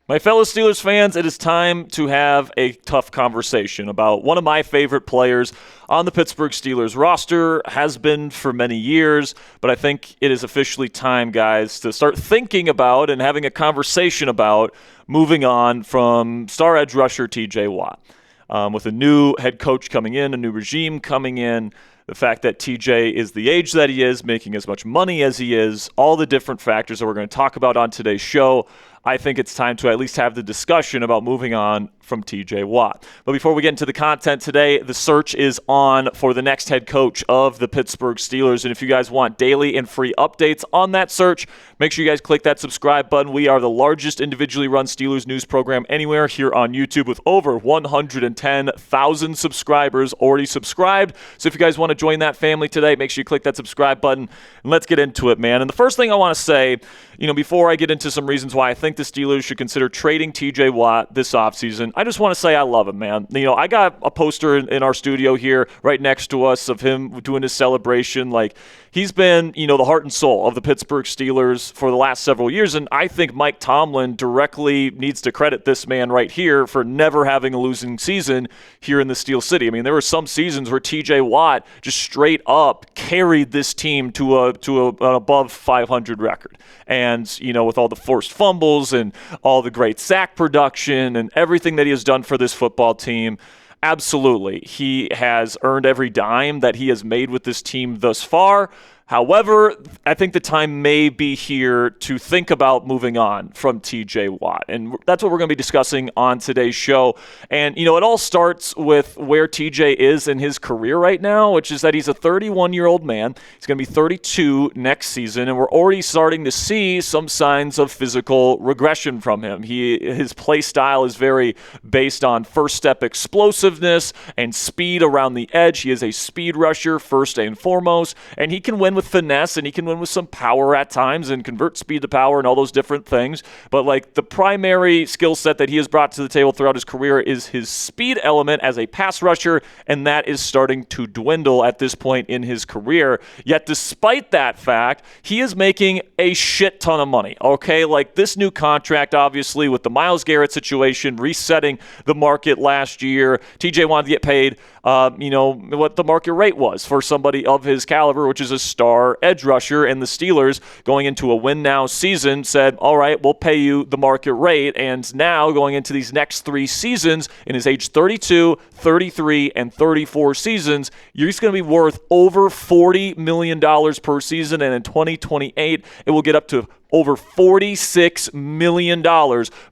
My fellow Steelers fans, it is time to have a tough conversation about one of my favorite players on the Pittsburgh Steelers roster, has been for many years, but I think it is officially time, guys, to start thinking about and having a conversation about moving on from star edge rusher T.J. Watt. With a new head coach coming in, a new regime coming in, the fact that TJ is the age that he is, making as much money as he is, all the different factors that we're going to talk about on today's show, I think it's time to at least have the discussion about moving on from TJ Watt. But before we get into the content today, the search is on for the next head coach of the Pittsburgh Steelers. And if you guys want daily and free updates on that search, make sure you guys click that subscribe button. We are the largest individually run Steelers news program anywhere here on YouTube with over 110,000 subscribers already subscribed. So if you guys want to join that family today, make sure you click that subscribe button and let's get into it, man. And the first thing I want to say, before I get into some reasons why I think the Steelers should consider trading TJ Watt this offseason, I just want to say I love him, man. I got a poster in our studio here right next to us of him doing his celebration. Like, he's been, the heart and soul of the Pittsburgh Steelers for the last several years, and I think Mike Tomlin directly needs to credit this man right here for never having a losing season here in the Steel City. I mean, there were some seasons where TJ Watt just straight up carried this team to an above 500 record. And, with all the forced fumbles and all the great sack production and everything that he has done for this football team, absolutely, he has earned every dime that he has made with this team thus far. However, I think the time may be here to think about moving on from TJ Watt. And that's what we're going to be discussing on today's show. And, it all starts with where TJ is in his career right now, which is that he's a 31-year-old man. He's going to be 32 next season, and we're already starting to see some signs of physical regression from him. His play style is very based on first-step explosiveness and speed around the edge. He is a speed rusher first and foremost, and he can win with finesse, and he can win with some power at times and convert speed to power and all those different things. But the primary skill set that he has brought to the table throughout his career is his speed element as a pass rusher, and that is starting to dwindle at this point in his career. Yet despite that fact, he is making a shit ton of money. Okay, this new contract, obviously, with the Myles Garrett situation, resetting the market last year, TJ wanted to get paid what the market rate was for somebody of his caliber, which is a star edge rusher, and the Steelers, going into a win-now season, said, all right, we'll pay you the market rate. And now, going into these next 3 seasons, in his age 32, 33, and 34 seasons, he's going to be worth over $40 million per season, and in 2028, it will get up to over $46 million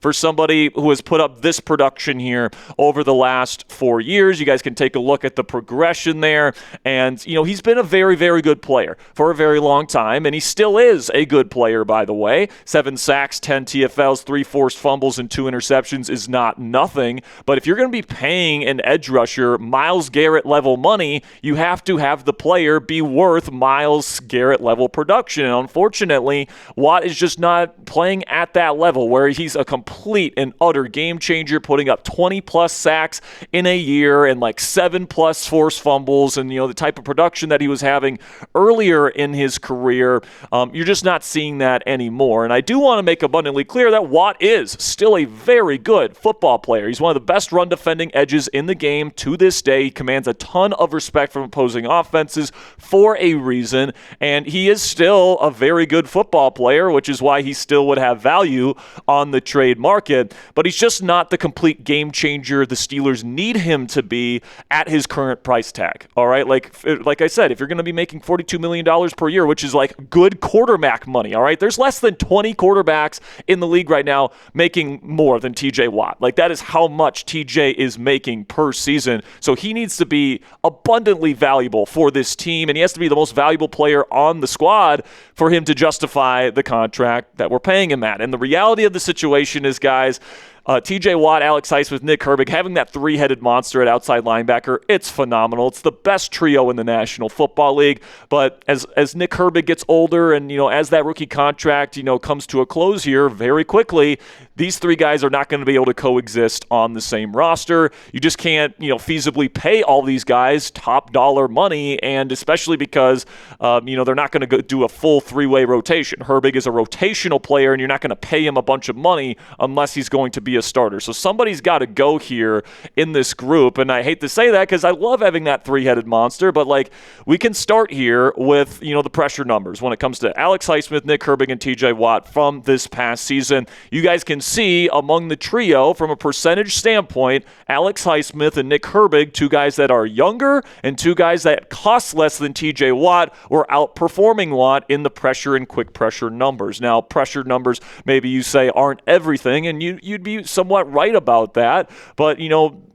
for somebody who has put up this production here over the last 4 years. You guys can take a look at the progression there. And, he's been a very, very good player for a very long time, and he still is a good player, by the way. 7 sacks, 10 TFLs, 3 forced fumbles, and 2 interceptions is not nothing. But if you're going to be paying an edge rusher Myles Garrett level money, you have to have the player be worth Myles Garrett level production. And unfortunately, Watt is just not playing at that level where he's a complete and utter game changer, putting up 20-plus sacks in a year and 7-plus forced fumbles, and the type of production that he was having earlier in his career. You're just not seeing that anymore. And I do want to make abundantly clear that Watt is still a very good football player. He's one of the best run-defending edges in the game to this day. He commands a ton of respect from opposing offenses for a reason, and he is still a very good football player, which is why he still would have value on the trade market. But he's just not the complete game changer the Steelers need him to be at his current price tag. All right, like I said, if you're going to be making $42 million per year, which is good quarterback money, all right, there's less than 20 quarterbacks in the league right now making more than TJ Watt. That is how much TJ is making per season. So he needs to be abundantly valuable for this team, and he has to be the most valuable player on the squad for him to justify the contract that we're paying him at. And the reality of the situation is, guys, TJ Watt, Alex Highsmith, Nick Herbig, having that 3-headed monster at outside linebacker, it's phenomenal. It's the best trio in the National Football League. But as Nick Herbig gets older and, as that rookie contract, comes to a close here very quickly, these three guys are not going to be able to coexist on the same roster. You just can't, feasibly pay all these guys top dollar money, and especially because, they're not going to do a full three-way rotation. Herbig is a rotational player, and you're not going to pay him a bunch of money unless he's going to be a starter. So somebody's got to go here in this group, and I hate to say that because I love having that three-headed monster, but we can start here with, the pressure numbers when it comes to Alex Highsmith, Nick Herbig, and TJ Watt from this past season. You guys can see among the trio, from a percentage standpoint, Alex Highsmith and Nick Herbig, two guys that are younger and two guys that cost less than TJ Watt, were outperforming Watt in the pressure and quick pressure numbers. Now, pressure numbers, maybe you say, aren't everything, and you'd be somewhat right about that, but,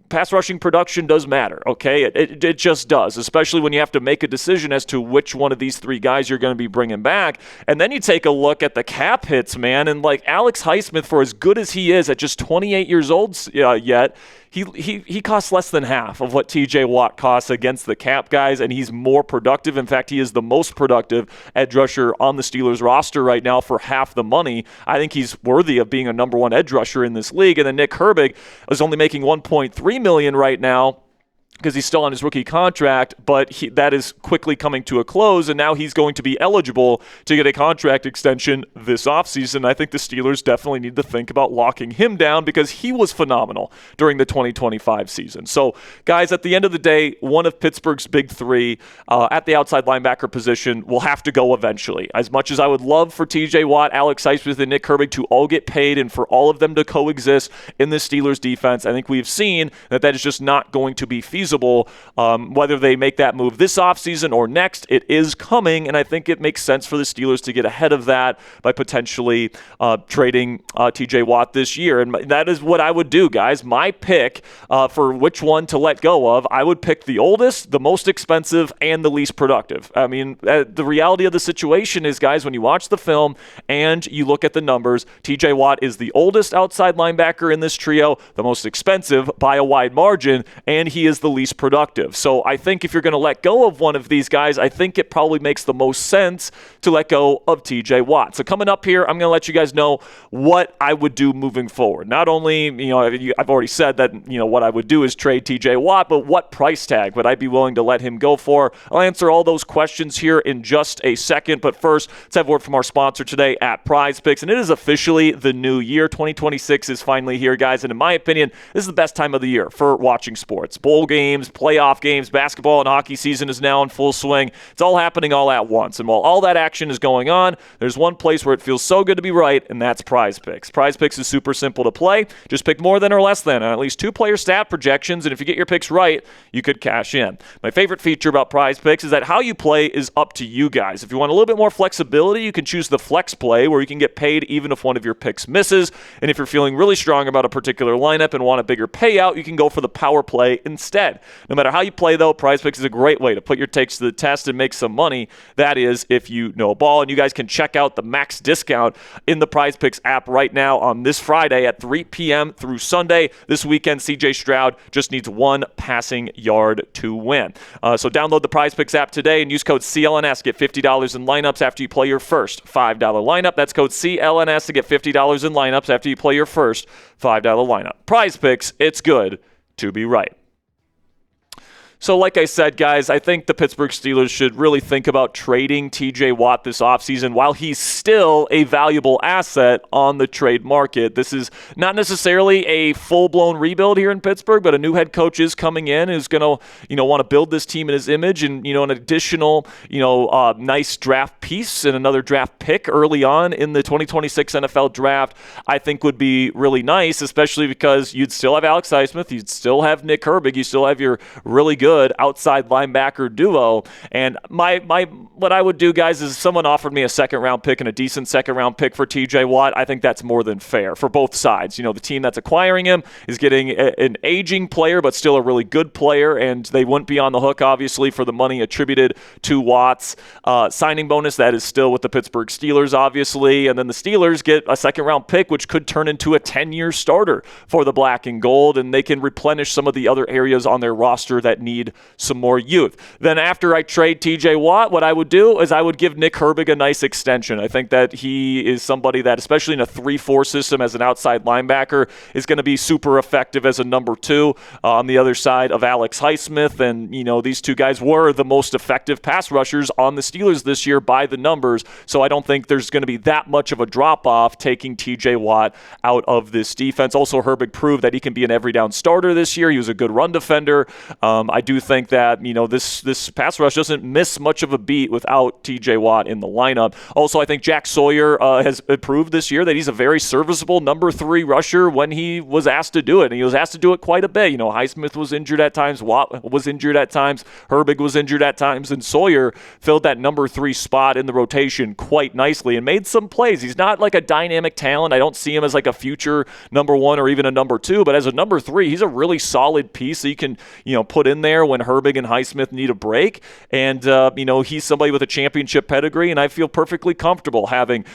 pass rushing production does matter, okay? It just does, especially when you have to make a decision as to which one of these three guys you're going to be bringing back. And then you take a look at the cap hits, man, and Alex Highsmith, for as good as he is at just 28 years old yet, he costs less than half of what TJ Watt costs against the cap guys, and he's more productive. In fact, he is the most productive edge rusher on the Steelers roster right now for half the money. I think he's worthy of being a number one edge rusher in this league. And then Nick Herbig is only making $1.3 million right now, because he's still on his rookie contract, but that is quickly coming to a close, and now he's going to be eligible to get a contract extension this offseason. I think the Steelers definitely need to think about locking him down because he was phenomenal during the 2025 season. So, guys, at the end of the day, one of Pittsburgh's big three at the outside linebacker position will have to go eventually. As much as I would love for TJ Watt, Alex Highsmith, and Nick Herbig to all get paid and for all of them to coexist in the Steelers defense, I think we've seen that is just not going to be feasible. Whether they make that move this offseason or next, it is coming, and I think it makes sense for the Steelers to get ahead of that by potentially trading TJ Watt this year. And that is what I would do, guys. My pick for which one to let go of, I would pick the oldest, the most expensive, and the least productive. I mean, the reality of the situation is, guys, when you watch the film and you look at the numbers, TJ Watt is the oldest outside linebacker in this trio, the most expensive by a wide margin, and he is the least productive. So I think if you're going to let go of one of these guys, I think it probably makes the most sense to let go of TJ Watt. So coming up here, I'm going to let you guys know what I would do moving forward. Not only, I've already said that, what I would do is trade TJ Watt, but what price tag would I be willing to let him go for? I'll answer all those questions here in just a second, but first, let's have a word from our sponsor today at PrizePicks, and it is officially the new year. 2026 is finally here, guys, and in my opinion, this is the best time of the year for watching sports. Bowl games, playoff games, basketball and hockey season is now in full swing. It's all happening all at once. And while all that action is going on, there's one place where it feels so good to be right, and that's PrizePicks. PrizePicks is super simple to play. Just pick more than or less than on at least two player stat projections, and if you get your picks right, you could cash in. My favorite feature about PrizePicks is that how you play is up to you guys. If you want a little bit more flexibility, you can choose the flex play, where you can get paid even if one of your picks misses. And if you're feeling really strong about a particular lineup and want a bigger payout, you can go for the power play instead. No matter how you play, though, PrizePicks is a great way to put your takes to the test and make some money. That is, if you know ball. And you guys can check out the max discount in the PrizePicks app right now on this Friday at 3 p.m. through Sunday. This weekend, C.J. Stroud just needs one passing yard to win. So download the PrizePicks app today and use code CLNS. Get $50 in lineups after you play your first $5 lineup. That's code CLNS to get $50 in lineups after you play your first $5 lineup. PrizePicks, it's good to be right. So like I said, guys, I think the Pittsburgh Steelers should really think about trading TJ Watt this offseason while he's still a valuable asset on the trade market. This is not necessarily a full-blown rebuild here in Pittsburgh, but a new head coach is coming in who's going to, want to build this team in his image, and, an additional, nice draft piece and another draft pick early on in the 2026 NFL draft, I think would be really nice, especially because you'd still have Alex Highsmith, you'd still have Nick Herbig, you still have your really good outside linebacker duo. And what I would do, guys, is if someone offered me a second-round pick and a decent second-round pick for TJ Watt, I think that's more than fair for both sides. The team that's acquiring him is getting an aging player, but still a really good player, and they wouldn't be on the hook, obviously, for the money attributed to Watt's signing bonus. That is still with the Pittsburgh Steelers, obviously. And then the Steelers get a second-round pick, which could turn into a 10-year starter for the black and gold, and they can replenish some of the other areas on their roster that need need some more youth. Then after I trade TJ Watt, what I would do is I would give Nick Herbig a nice extension. I think that he is somebody that, especially in a 3-4 system as an outside linebacker, is going to be super effective as a number 2 on the other side of Alex Highsmith. And, these two guys were the most effective pass rushers on the Steelers this year by the numbers. So I don't think there's going to be that much of a drop-off taking TJ Watt out of this defense. Also, Herbig proved that he can be an every down starter this year. He was a good run defender. I do think that, this pass rush doesn't miss much of a beat without TJ Watt in the lineup. Also, I think Jack Sawyer has proved this year that he's a very serviceable number 3 rusher when he was asked to do it. And he was asked to do it quite a bit. Highsmith was injured at times. Watt was injured at times. Herbig was injured at times. And Sawyer filled that number 3 spot in the rotation quite nicely and made some plays. He's not like a dynamic talent. I don't see him as like a future number 1 or even a number 2. But as a number 3, he's a really solid piece that you can, put in there when Herbig and Highsmith need a break. And, he's somebody with a championship pedigree. And I feel perfectly comfortable having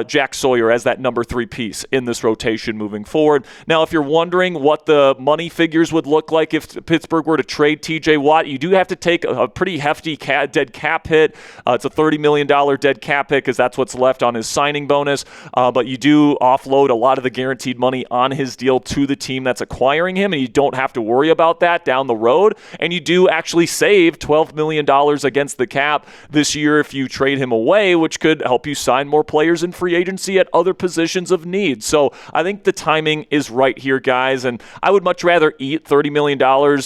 Jack Sawyer as that number 3 piece in this rotation moving forward. Now, if you're wondering what the money figures would look like if Pittsburgh were to trade TJ Watt, you do have to take a pretty hefty dead cap hit. It's a $30 million dead cap hit because that's what's left on his signing bonus. But you do offload a lot of the guaranteed money on his deal to the team that's acquiring him, and you don't have to worry about that down the road. And you do actually save $12 million against the cap this year if you trade him away, which could help you sign more players in free agency at other positions of need. So I think the timing is right here, guys, and I would much rather eat $30 million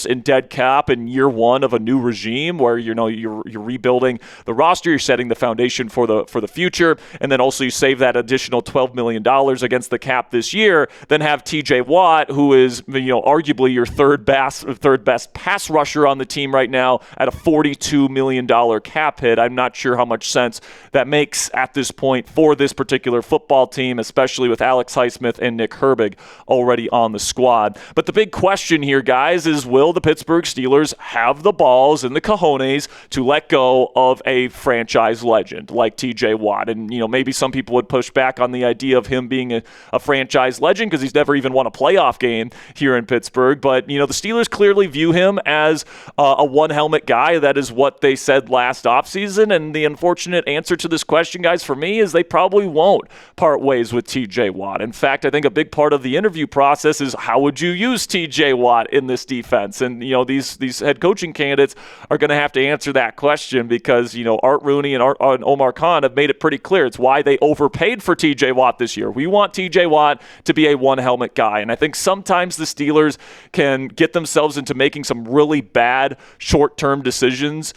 in dead cap in year 1 of a new regime where you're rebuilding the roster, you're setting the foundation for the future, and then also you save that additional $12 million against the cap this year, than have TJ Watt, who is arguably your third best pass rusher on the team right now at a $42 million cap hit. I'm not sure how much sense that makes at this point for this particular football team, especially with Alex Highsmith and Nick Herbig already on the squad. But the big question here, guys, is will the Pittsburgh Steelers have the balls and the cojones to let go of a franchise legend like TJ Watt? And, maybe some people would push back on the idea of him being a franchise legend because he's never even won a playoff game here in Pittsburgh. But, the Steelers clearly view him as a one-helmet guy. That is what they said last offseason. And the unfortunate answer to this question, guys, for me is they probably won't part ways with TJ Watt. In fact, I think a big part of the interview process is how would you use TJ Watt in this defense? And, these head coaching candidates are going to have to answer that question because, Art Rooney and Omar Khan have made it pretty clear. It's why they overpaid for TJ Watt this year. We want TJ Watt to be a one-helmet guy. And I think sometimes the Steelers can get themselves into making some really bad short-term decisions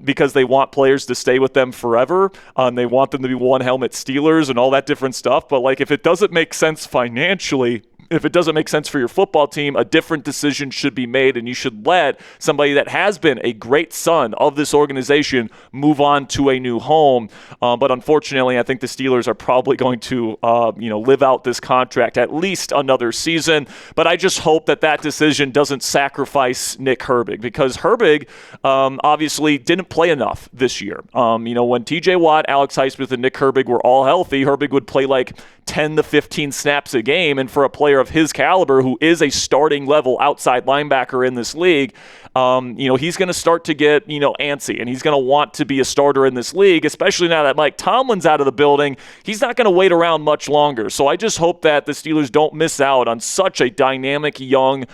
because they want players to stay with them forever. They want them to be one-helmet Steelers and all that different stuff. But, if it doesn't make sense financially, if it doesn't make sense for your football team, a different decision should be made, and you should let somebody that has been a great son of this organization move on to a new home. But unfortunately, I think the Steelers are probably going to, live out this contract at least another season. But I just hope that decision doesn't sacrifice Nick Herbig, because Herbig obviously didn't play enough this year. When TJ Watt, Alex Highsmith, and Nick Herbig were all healthy, Herbig would play like 10 to 15 snaps a game, and for a player of his caliber who is a starting level outside linebacker in this league, he's going to start to get, antsy, and he's going to want to be a starter in this league, especially now that Mike Tomlin's out of the building. He's not going to wait around much longer. So I just hope that the Steelers don't miss out on such a dynamic, young,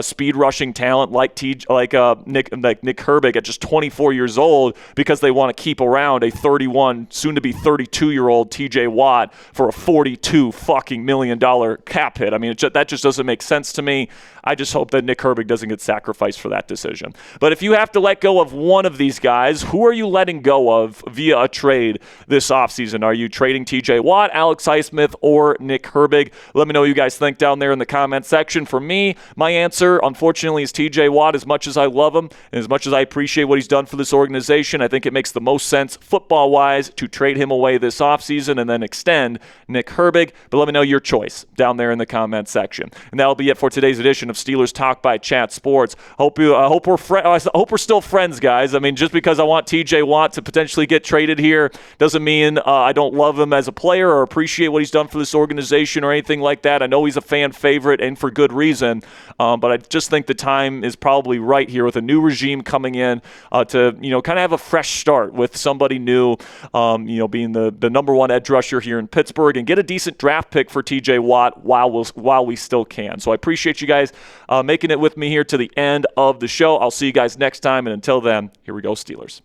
speed rushing talent like Nick Herbig at just 24 years old, because they want to keep around a 31, soon to be 32-year-old TJ Watt for a $42 fucking million cap hit. I mean, that just doesn't make sense to me. I just hope that Nick Herbig doesn't get sacrificed for that decision. But if you have to let go of one of these guys, who are you letting go of via a trade this offseason? Are you trading TJ Watt, Alex Highsmith, or Nick Herbig? Let me know what you guys think down there in the comment section. For me, my answer, unfortunately, is TJ Watt. As much as I love him and as much as I appreciate what he's done for this organization, I think it makes the most sense football-wise to trade him away this offseason and then extend Nick Herbig. But let me know your choice down there in the comment section. And that'll be it for today's edition of Steelers Talk by Chat Sports. Hope hope we're still friends, guys. I mean, just because I want TJ Watt to potentially get traded here doesn't mean I don't love him as a player or appreciate what he's done for this organization or anything like that. I know he's a fan favorite and for good reason, but I just think the time is probably right here with a new regime coming in to kind of have a fresh start with somebody new, being the number one edge rusher here in Pittsburgh, and get a decent draft pick for TJ Watt while we still can. So I appreciate you guys making it with me here to the end of the show. I'll see you guys next time, and until then, here we go, Steelers.